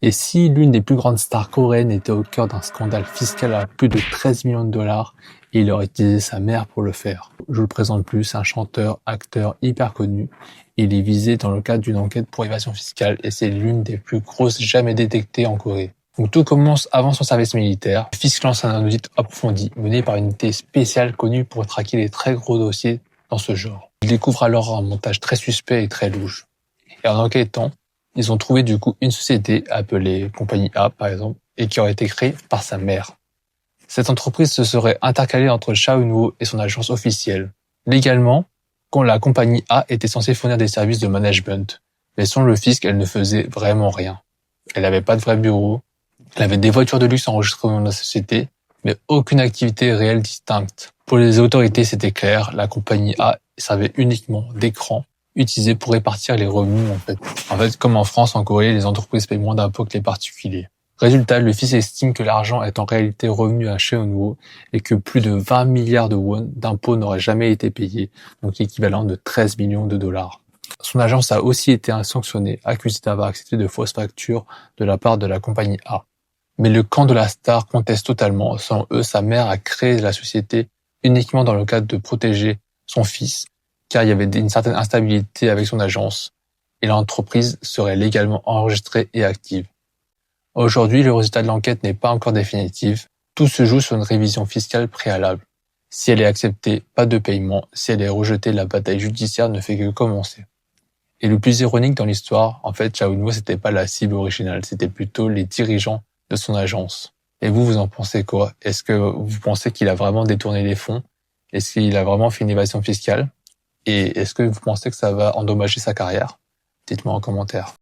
Et si l'une des plus grandes stars coréennes était au cœur d'un scandale fiscal à plus de 13 millions de dollars, et il aurait utilisé sa mère pour le faire. Je vous le présente plus, c'est un chanteur, acteur hyper connu. Il est visé dans le cadre d'une enquête pour évasion fiscale et c'est l'une des plus grosses jamais détectées en Corée. Donc tout commence avant son service militaire. Le fisc lance un audit approfondi mené par une unité spéciale connue pour traquer les très gros dossiers dans ce genre. Il découvre alors un montage très suspect et très louche. Et en enquêtant, ils ont trouvé du coup une société appelée Compagnie A par exemple et qui aurait été créée par sa mère. Cette entreprise se serait intercalée entre Cha Eun-woo et son agence officielle. Légalement, quand la Compagnie A était censée fournir des services de management, mais selon le fisc, elle ne faisait vraiment rien. Elle n'avait pas de vrai bureau, elle avait des voitures de luxe enregistrées dans la société, mais aucune activité réelle distincte. Pour les autorités, c'était clair, la Compagnie A servait uniquement d'écran utilisé pour répartir les revenus en fait. En fait, comme en France, en Corée, les entreprises payent moins d'impôts que les particuliers. Résultat, le fisc estime que l'argent est en réalité revenu à Cha Eun-woo et que plus de 20 milliards de won d'impôts n'auraient jamais été payés, donc l'équivalent de 13 millions de dollars. Son agence a aussi été sanctionnée, accusée d'avoir accepté de fausses factures de la part de la Compagnie A. Mais le camp de la star conteste totalement. Selon eux, sa mère a créé la société uniquement dans le cadre de protéger son fils, car il y avait une certaine instabilité avec son agence, et l'entreprise serait légalement enregistrée et active. Aujourd'hui, le résultat de l'enquête n'est pas encore définitif. Tout se joue sur une révision fiscale préalable. Si elle est acceptée, pas de paiement. Si elle est rejetée, la bataille judiciaire ne fait que commencer. Et le plus ironique dans l'histoire, en fait, Cha Eun-woo, c'était pas la cible originale, c'était plutôt les dirigeants de son agence. Et vous en pensez quoi? Est-ce que vous pensez qu'il a vraiment détourné les fonds? Est-ce qu'il a vraiment fait une évasion fiscale? Et est-ce que vous pensez que ça va endommager sa carrière? Dites-moi en commentaire.